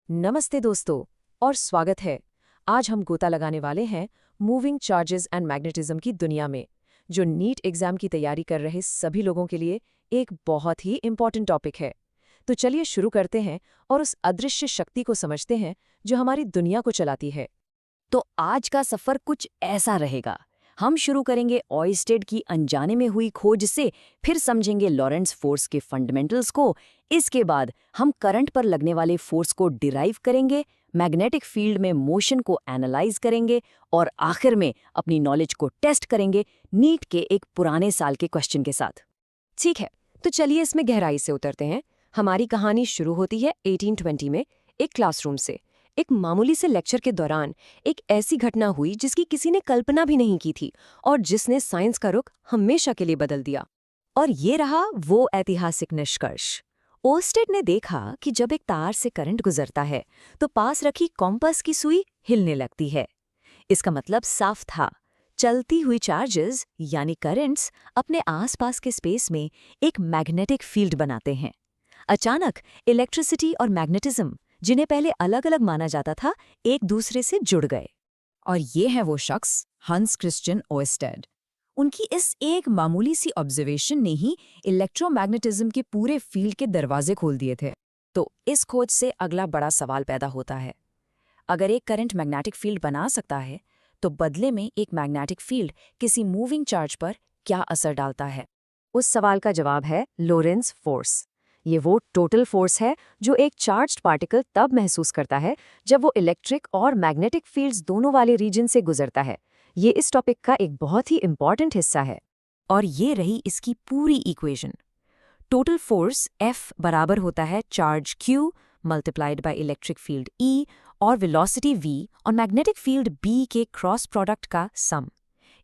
नमस्ते दोस्तों और स्वागत है। आज हम गोता लगाने वाले हैं मूविंग चार्जेस एंड मैग्नेटिज्म की दुनिया में, जो नीट एग्जाम की तैयारी कर रहे सभी लोगों के लिए एक बहुत ही इम्पॉर्टेंट टॉपिक है। तो चलिए शुरू करते हैं और उस अदृश्य शक्ति को समझते हैं जो हमारी दुनिया को चलाती है। तो आज का सफर कुछ ऐसा रहेगा। हम शुरू करेंगे ऑयस्टेड की अनजाने में हुई खोज से, फिर समझेंगे लॉरेंट्ज फोर्स के फंडामेंटल्स को। इसके बाद हम करंट पर लगने वाले फोर्स को डिराइव करेंगे, मैग्नेटिक फील्ड में मोशन को एनालाइज करेंगे और आखिर में अपनी नॉलेज को टेस्ट करेंगे नीट के एक पुराने साल के क्वेश्चन के साथ। ठीक है, तो चलिए इसमें गहराई से उतरते हैं। हमारी कहानी शुरू होती है 1820 में एक क्लासरूम से। एक मामूली से लेक्चर के दौरान एक ऐसी घटना हुई जिसकी किसी ने कल्पना भी नहीं की थी और जिसने साइंस का रुख हमेशा के लिए बदल दिया। और ये रहा वो ऐतिहासिक निष्कर्ष। ओस्टेड ने देखा कि जब एक तार से करंट गुजरता है तो पास रखी कॉम्पास की सुई हिलने लगती है। इसका मतलब साफ था, चलती हुई चार्जेस यानी करंट्स अपने आसपास के स्पेस में एक मैग्नेटिक फील्ड बनाते हैं। अचानक इलेक्ट्रिसिटी और मैग्नेटिज्म, जिन्हें पहले अलग अलग माना जाता था, एक दूसरे से जुड़ गए। और ये है वो शख्स, हंस क्रिश्चियन ओएस्टेड। उनकी इस एक मामूली सी ऑब्जर्वेशन ने ही इलेक्ट्रोमैग्नेटिज्म के पूरे फील्ड के दरवाजे खोल दिए थे। तो इस खोज से अगला बड़ा सवाल पैदा होता है, अगर एक करंट मैग्नेटिक फील्ड बना सकता है तो बदले में एक मैग्नेटिक फील्ड किसी मूविंग चार्ज पर क्या असर डालता है? उस सवाल का जवाब है लोरेंट्ज फोर्स। ये वो टोटल फोर्स है जो एक चार्ज्ड पार्टिकल तब महसूस करता है जब वो इलेक्ट्रिक और मैग्नेटिक फील्ड्स दोनों वाले रीजन से गुजरता है। ये इस टॉपिक का एक बहुत ही इंपॉर्टेंट हिस्सा है। और ये रही इसकी पूरी इक्वेशन। टोटल फोर्स F बराबर होता है charge Q multiplied by electric field E और वेलोसिटी V और मैग्नेटिक फील्ड B के क्रॉस प्रोडक्ट का सम।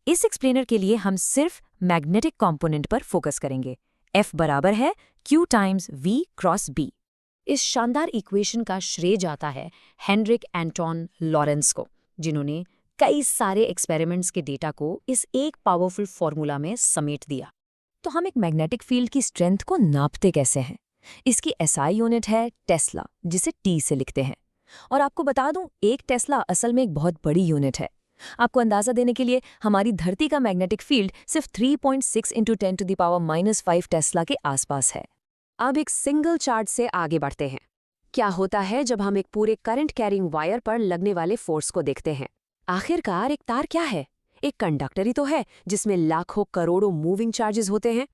इस एक्सप्लेनर के लिए हम सिर्फ मैग्नेटिक कंपोनेंट पर फोकस करेंगे। F बराबर है Q times V cross B। इस शानदार इक्वेशन का श्रेय जाता है हेनरिक एंटोन लॉरेंस को, जिन्होंने कई सारे एक्सपेरिमेंट्स के डेटा को इस एक पावरफुल फॉर्मूला में समेट दिया। तो हम एक मैग्नेटिक फील्ड की स्ट्रेंथ को नापते कैसे हैं? इसकी SI यूनिट है टेस्ला, जिसे T से लिखते हैं। और आपको बता दूं, एक टेस्ला असल में एक बहुत बड़ी यूनिट है। आपको अंदाजा देने के लिए, हमारी धरती का मैग्नेटिक फील्ड सिर्फ 3.6 × 10⁻⁻5 टेस्ला के आसपास है। अब एक सिंगल चार्ज से आगे बढ़ते हैं। क्या होता है जब हम एक पूरे करंट कैरिंग वायर पर लगने वाले फोर्स को देखते हैं? आखिरकार एक तार क्या है? एक कंडक्टर ही तो है जिसमें लाखों करोड़ों मूविंग चार्जेस होते हैं।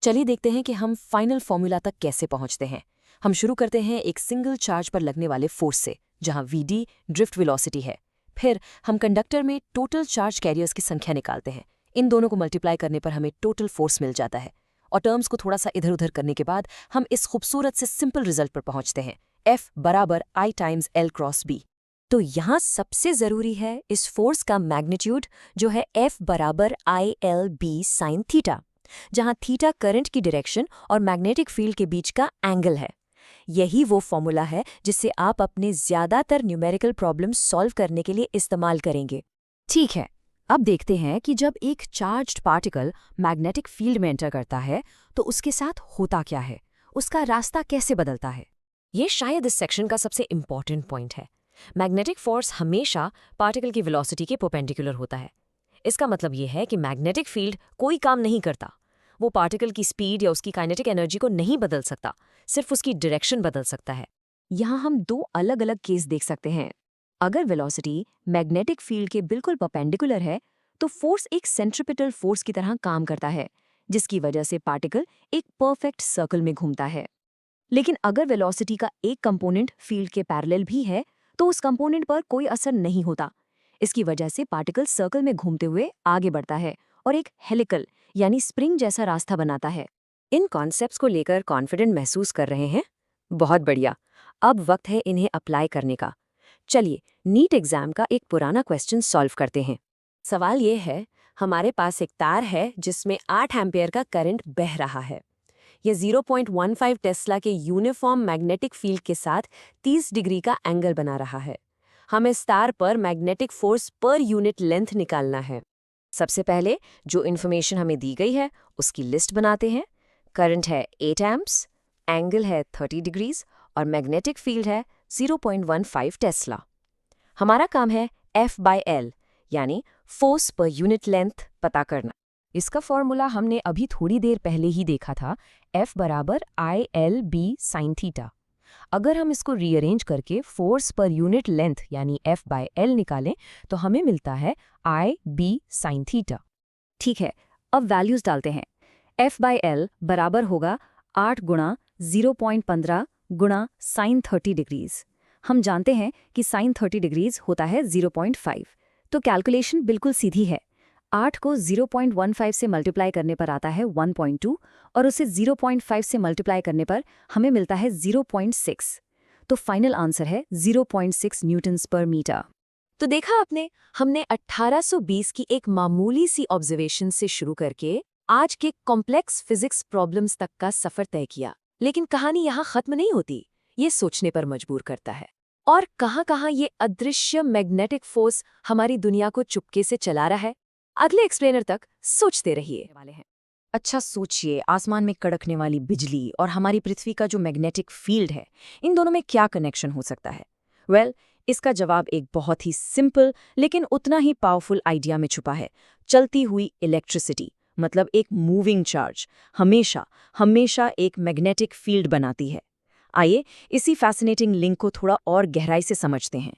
चलिए देखते हैं कि हम फाइनल फॉर्मूला तक कैसे पहुंचते हैं। हम शुरू करते हैं एक सिंगल चार्ज पर लगने वाले फोर्स से, जहां Vd ड्रिफ्ट वेलोसिटी है। फिर हम कंडक्टर में टोटल चार्ज कैरियर्स की संख्या निकालते हैं। इन दोनों को मल्टीप्लाई करने पर हमें टोटल फोर्स मिल जाता है। और टर्म्स को थोड़ा सा इधर उधर करने के बाद हम इस खूबसूरत से सिंपल रिजल्ट पर पहुंचते हैं, F बराबर I times L cross B। तो यहाँ सबसे जरूरी है इस फोर्स का मैग्नीट्यूड, जो है F बराबर ILB साइन थीटा, जहाँ थीटा करंट की डायरेक्शन और मैग्नेटिक फील्ड के बीच का एंगल है। यही वो फॉर्मूला है जिसे आप अपने ज्यादातर न्यूमेरिकल प्रॉब्लम सॉल्व करने के लिए इस्तेमाल करेंगे। ठीक है, अब देखते हैं कि जब एक चार्ज्ड पार्टिकल मैग्नेटिक फील्ड में एंटर करता है तो उसके साथ होता क्या है, उसका रास्ता कैसे बदलता है। ये शायद इस सेक्शन का सबसे इंपॉर्टेंट पॉइंट है। मैग्नेटिक फोर्स हमेशा पार्टिकल की वेलोसिटी के परपेंडिकुलर होता है। इसका मतलब ये है कि मैग्नेटिक फील्ड कोई काम नहीं करता। वो पार्टिकल की स्पीड या उसकी काइनेटिक एनर्जी को नहीं बदल सकता, सिर्फ उसकी डायरेक्शन बदल सकता है। यहाँ हम दो अलग अलग केस देख सकते हैं। अगर वेलोसिटी मैग्नेटिक फील्ड के बिल्कुल परपेंडिकुलर है तो फोर्स एक सेंट्रिपिटल फोर्स की तरह काम करता है, जिसकी वजह से पार्टिकल एक परफेक्ट सर्कल में घूमता है। लेकिन अगर वेलोसिटी का एक कंपोनेंट फील्ड के पैरेलल भी है तो उस कंपोनेंट पर कोई असर नहीं होता। इसकी वजह से पार्टिकल सर्कल में घूमते हुए आगे बढ़ता है और एक हेलिकल यानी स्प्रिंग जैसा रास्ता बनाता है। इन कॉन्सेप्ट्स को लेकर कॉन्फिडेंट महसूस कर रहे हैं? बहुत बढ़िया। अब वक्त है इन्हें अप्लाई करने का। चलिए नीट एग्जाम का एक पुराना क्वेश्चन सॉल्व करते हैं। सवाल ये है, हमारे पास एक तार है जिसमें 8 एम्पियर का करंट बह रहा है। यह 0.15 टेस्ला के यूनिफॉर्म मैग्नेटिक फील्ड के साथ 30 डिग्री का एंगल बना रहा है। हमें इस तार पर magnetic force per unit length निकालना है। सबसे पहले जो इन्फॉर्मेशन हमें दी गई है उसकी लिस्ट बनाते हैं। करंट है 8 एम्प्स, एंगल है 30 डिग्रीज और मैग्नेटिक फील्ड है 0.15 टेस्ला। हमारा काम है F/L यानी फोर्स पर यूनिट लेंथ पता करना। इसका फॉर्मूला हमने अभी थोड़ी देर पहले ही देखा था, F बराबर ILB sin थीटा। अगर हम इसको रीअरेंज करके फोर्स पर यूनिट लेंथ यानी F/L निकालें तो हमें मिलता है IB sin थीटा। ठीक है, अब वैल्यूज डालते हैं। F/L बराबर होगा 8 गुणा 0.15 गुणा sin 30 डिग्रीज। हम जानते हैं कि sin 30 डिग्रीज होता है 0.5, तो कैलकुलेशन बिल्कुल सीधी है। 8 को 0.15 से मल्टीप्लाई करने पर आता है 1.2 और उसे 0.5 से मल्टीप्लाई करने पर हमें मिलता है 0.6। तो फाइनल आंसर है 0.6 न्यूटन्स पर मीटर। तो देखा आपने, हमने 1820 की एक मामूली सी ऑब्जर्वेशन से शुरू करके आज के कॉम्प्लेक्स फिजिक्स प्रॉब्लम्स तक का सफर तय किया। लेकिन कहानी यहाँ खत्म नहीं होती, ये सोचने पर मजबूर करता है। और कहाँ-कहाँ ये अदृश्य मैग्नेटिक फोर्स हमारी दुनिया को चुपके से चला रहा है। अगले एक्सप्लेनर तक सोचते रहिए वाले हैं। अच्छा सोचिए, आसमान में कड़कने वाली बिजली और हमारी पृथ्वी का जो मैग्नेटिक फील्ड है, इन दोनों में क्या कनेक्शन हो सकता है? वेल, इसका जवाब एक बहुत ही सिंपल लेकिन उतना ही पावरफुल आइडिया में छुपा है। चलती हुई इलेक्ट्रिसिटी, मतलब एक मूविंग चार्ज, हमेशा एक मैग्नेटिक फील्ड बनाती है। आइए इसी फैसिनेटिंग लिंक को थोड़ा और गहराई से समझते हैं।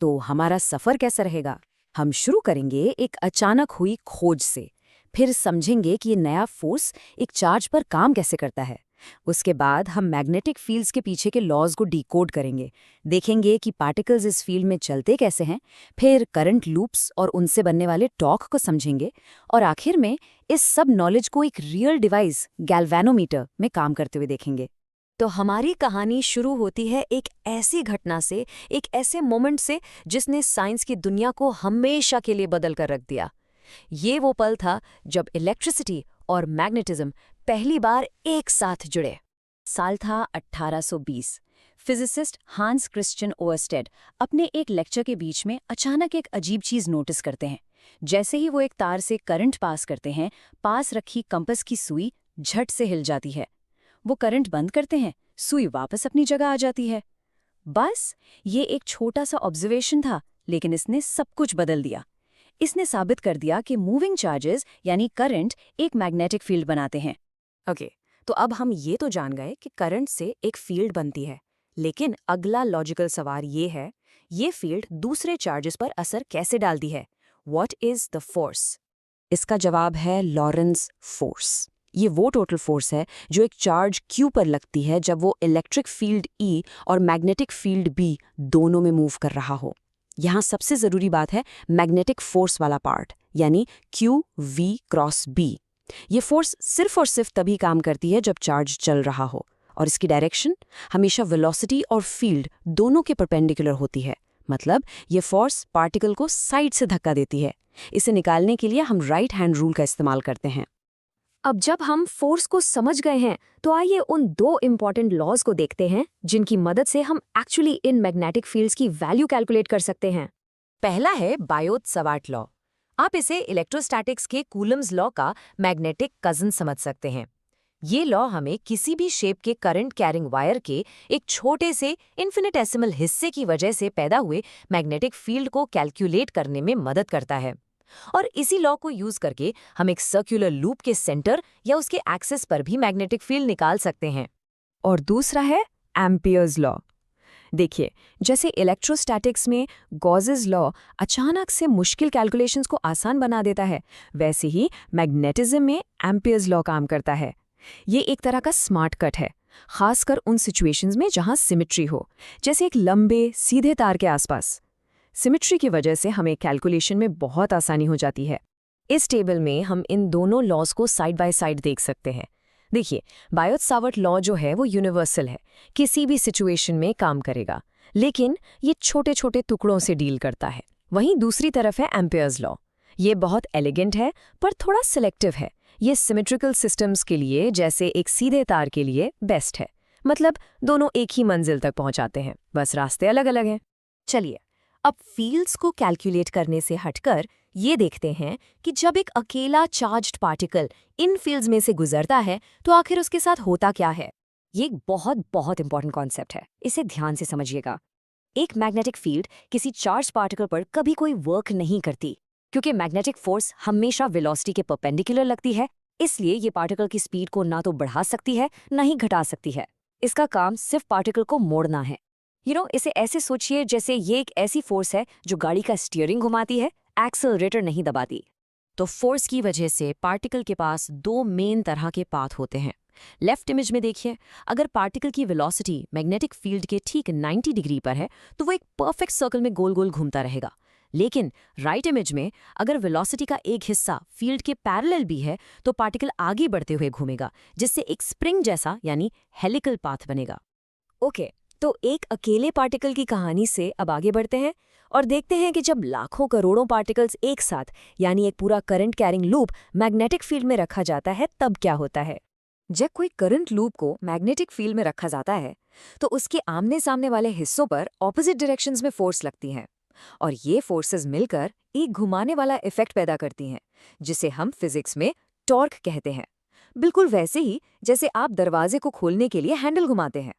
तो हमारा सफर कैसा रहेगा? हम शुरू करेंगे एक अचानक हुई खोज से, फिर समझेंगे कि ये नया फोर्स एक चार्ज पर काम कैसे करता है। उसके बाद हम मैग्नेटिक फील्ड्स के पीछे के लॉज को डिकोड करेंगे, देखेंगे कि पार्टिकल्स इस फील्ड में चलते कैसे हैं, फिर करंट लूप्स और उनसे बनने वाले टॉर्क को समझेंगे, और आखिर में इस सब नॉलेज को एक रियल डिवाइस गैल्वेनोमीटर में काम करते हुए देखेंगे। तो हमारी कहानी शुरू होती है एक ऐसी घटना से, एक ऐसे मोमेंट से जिसने साइंस की दुनिया को हमेशा के लिए बदल कर रख दिया। ये वो पल था जब इलेक्ट्रिसिटी और मैग्नेटिज्म पहली बार एक साथ जुड़े। साल था 1820। फिजिसिस्ट हांस क्रिश्चियन ओयरस्टेड अपने एक लेक्चर के बीच में अचानक एक अजीब चीज नोटिस करते हैं। जैसे ही वो एक तार से करंट पास करते हैं, पास रखी कंपास की सुई झट से हिल जाती है। वो करंट बंद करते हैं, सुई वापस अपनी जगह आ जाती है। बस ये एक छोटा सा ऑब्जर्वेशन था, लेकिन इसने सब कुछ बदल दिया। इसने साबित कर दिया कि मूविंग चार्जेस यानी करंट एक मैग्नेटिक फील्ड बनाते हैं। ओके, तो अब हम ये तो जान गए कि करंट से एक फील्ड बनती है, लेकिन अगला लॉजिकल सवाल ये है, ये फील्ड दूसरे चार्जेस पर असर कैसे डालती है? What is the force? इसका जवाब है लॉरेंस फोर्स। ये वो टोटल फोर्स है जो एक चार्ज Q पर लगती है जब वो इलेक्ट्रिक फील्ड E और मैग्नेटिक फील्ड B दोनों में मूव कर रहा हो। यहाँ सबसे ज़रूरी बात है मैग्नेटिक फोर्स वाला पार्ट, यानी QV क्रॉस B। ये फोर्स सिर्फ और सिर्फ तभी काम करती है जब चार्ज चल रहा हो, और इसकी डायरेक्शन हमेशा वेलोसिटी और फील्ड दोनों के परपेंडिकुलर होती है। मतलब ये फोर्स पार्टिकल को साइड से धक्का देती है। इसे निकालने के लिए हम राइट हैंड रूल का इस्तेमाल करते हैं। अब जब हम फोर्स को समझ गए हैं, तो आइए उन दो इम्पॉर्टेंट लॉज को देखते हैं जिनकी मदद से हम एक्चुअली इन मैग्नेटिक फील्ड्स की वैल्यू कैलकुलेट कर सकते हैं। पहला है बायोट-सवार्ट लॉ। आप इसे इलेक्ट्रोस्टैटिक्स के कूलम्स लॉ का मैग्नेटिक कजन समझ सकते हैं। ये लॉ हमें किसी भी शेप के करंट कैरिंग वायर के एक छोटे से इन्फिनिटेसिमल हिस्से की वजह से पैदा हुए मैग्नेटिक फील्ड को कैलकुलेट करने में मदद करता है। और इसी लॉ को यूज करके हम एक सर्कुलर लूप के सेंटर या उसके एक्सिस पर भी मैग्नेटिक फील्ड निकाल सकते हैं। और दूसरा है एम्पियर्स लॉ। देखिए, जैसे इलेक्ट्रोस्टैटिक्स में गॉसेस लॉ अचानक से मुश्किल कैलकुलेशंस को आसान बना देता है, वैसे ही मैग्नेटिज्म में एम्पियर्स लॉ काम करता है। ये एक तरह का स्मार्ट कट है, खासकर उन सिचुएशंस में जहां सिमेट्री हो, जैसे एक लंबे सीधे तार के आसपास। सिमेट्री की वजह से हमें कैलकुलेशन में बहुत आसानी हो जाती है। इस टेबल में हम इन दोनों लॉज को साइड बाय साइड देख सकते हैं। देखिए, बायोट-सावर्ट लॉ जो है वो यूनिवर्सल है, किसी भी सिचुएशन में काम करेगा, लेकिन ये छोटे छोटे टुकड़ों से डील करता है। वहीं दूसरी तरफ है एम्पियर्स लॉ। ये बहुत एलिगेंट है पर थोड़ा सिलेक्टिव है। ये सिमेट्रिकल सिस्टम्स के लिए, जैसे एक सीधे तार के लिए, बेस्ट है। मतलब दोनों एक ही मंजिल तक पहुंचाते हैं, बस रास्ते अलग अलग हैं। चलिए, अब फील्ड्स को कैलकुलेट करने से हटकर ये देखते हैं कि जब एक अकेला चार्ज्ड पार्टिकल इन फील्ड्स में से गुजरता है तो आखिर उसके साथ होता क्या है। ये एक बहुत बहुत इंपॉर्टेंट कॉन्सेप्ट है, इसे ध्यान से समझिएगा। एक मैग्नेटिक फील्ड किसी चार्ज पार्टिकल पर कभी कोई वर्क नहीं करती, क्योंकि मैग्नेटिक फोर्स हमेशा वेलोसिटी के परपेंडिकुलर लगती है। इसलिए ये पार्टिकल की स्पीड को ना तो बढ़ा सकती है ना ही घटा सकती है। इसका काम सिर्फ पार्टिकल को मोड़ना है। इसे ऐसे सोचिए जैसे ये एक ऐसी फोर्स है जो गाड़ी का स्टीयरिंग घुमाती है, एक्सेलरेटर नहीं दबाती। तो फोर्स की वजह से पार्टिकल के पास दो मेन तरह के पाथ होते हैं। लेफ्ट इमेज में देखिए, अगर पार्टिकल की वेलोसिटी मैग्नेटिक फील्ड के ठीक 90 डिग्री पर है तो वो एक परफेक्ट सर्कल में गोल गोल घूमता रहेगा। लेकिन राइट इमेज में अगर वेलोसिटी का एक हिस्सा फील्ड के पैरेलल भी है तो पार्टिकल आगे बढ़ते हुए घूमेगा, जिससे एक स्प्रिंग जैसा यानी हेलिकल पाथ बनेगा। ओके, तो एक अकेले पार्टिकल की कहानी से अब आगे बढ़ते हैं और देखते हैं कि जब लाखों करोड़ों पार्टिकल्स एक साथ यानी एक पूरा current carrying loop magnetic field में रखा जाता है तब क्या होता है। जब कोई करंट लूप को मैग्नेटिक फील्ड में रखा जाता है तो उसके आमने सामने वाले हिस्सों पर ऑपोजिट डायरेक्शंस में फोर्स लगती हैं और ये फोर्सेस मिलकर एक घुमाने वाला इफेक्ट पैदा करती हैं, जिसे हम फिजिक्स में टॉर्क कहते हैं। बिल्कुल वैसे ही जैसे आप दरवाजे को खोलने के लिए हैंडल घुमाते हैं।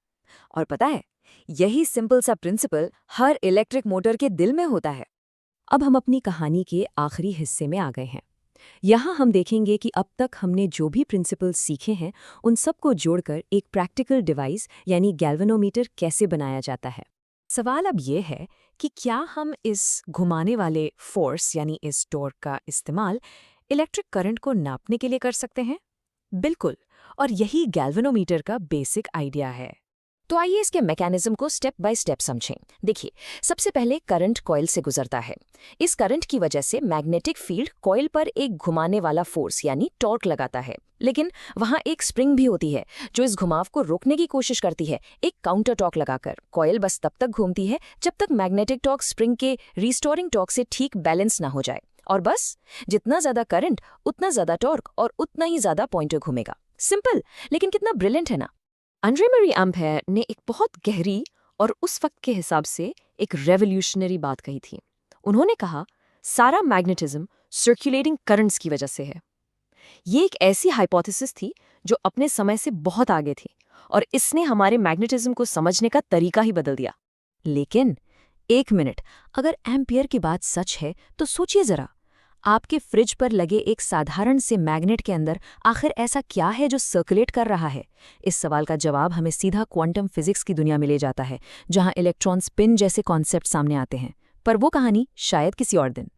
और पता है, यही सिंपल सा प्रिंसिपल हर इलेक्ट्रिक मोटर के दिल में होता है। अब हम अपनी कहानी के आखिरी हिस्से में आ गए हैं। यहाँ हम देखेंगे कि अब तक हमने जो भी प्रिंसिपल्स सीखे हैं उन सबको जोड़कर एक प्रैक्टिकल डिवाइस यानी गैल्वेनोमीटर कैसे बनाया जाता है। सवाल अब ये है कि क्या हम इस घुमाने वाले फोर्स यानी इस टॉर्क का इस्तेमाल इलेक्ट्रिक करंट को नापने के लिए कर सकते हैं? बिल्कुल, और यही गैल्वेनोमीटर का बेसिक आइडिया है। तो आइए इसके मैकेनिज्म को स्टेप बाय स्टेप समझें। देखिए, सबसे पहले करंट कॉइल से गुजरता है। इस करंट की वजह से मैग्नेटिक फील्ड कॉइल पर एक घुमाने वाला फोर्स यानी टॉर्क लगाता है, लेकिन वहां एक स्प्रिंग भी होती है जो इस घुमाव को रोकने की कोशिश करती है, एक काउंटर टॉर्क लगाकर। कॉइल बस तब तक घूमती है जब तक मैग्नेटिक टॉर्क स्प्रिंग के रिस्टोरिंग टॉर्क से ठीक बैलेंस ना हो जाए, और बस जितना ज्यादा करंट उतना ज्यादा टॉर्क और उतना ही ज्यादा पॉइंटर घूमेगा। सिंपल, लेकिन कितना ब्रिलियंट है ना। एंड्रे मैरी एम्पेयर ने एक बहुत गहरी और उस वक्त के हिसाब से एक रेवोल्यूशनरी बात कही थी। उन्होंने कहा, सारा मैग्नेटिज्म सर्कुलेटिंग करंट्स की वजह से है। ये एक ऐसी हाइपोथेसिस थी जो अपने समय से बहुत आगे थी और इसने हमारे मैग्नेटिज्म को समझने का तरीका ही बदल दिया। लेकिन एक मिनट, अगर एम्पियर की बात सच है तो सोचिए जरा, आपके फ्रिज पर लगे एक साधारण से मैग्नेट के अंदर आखिर ऐसा क्या है जो सर्कुलेट कर रहा है? इस सवाल का जवाब हमें सीधा क्वांटम फिजिक्स की दुनिया में ले जाता है, जहां इलेक्ट्रॉन स्पिन जैसे कॉन्सेप्ट सामने आते हैं। पर वो कहानी शायद किसी और दिन।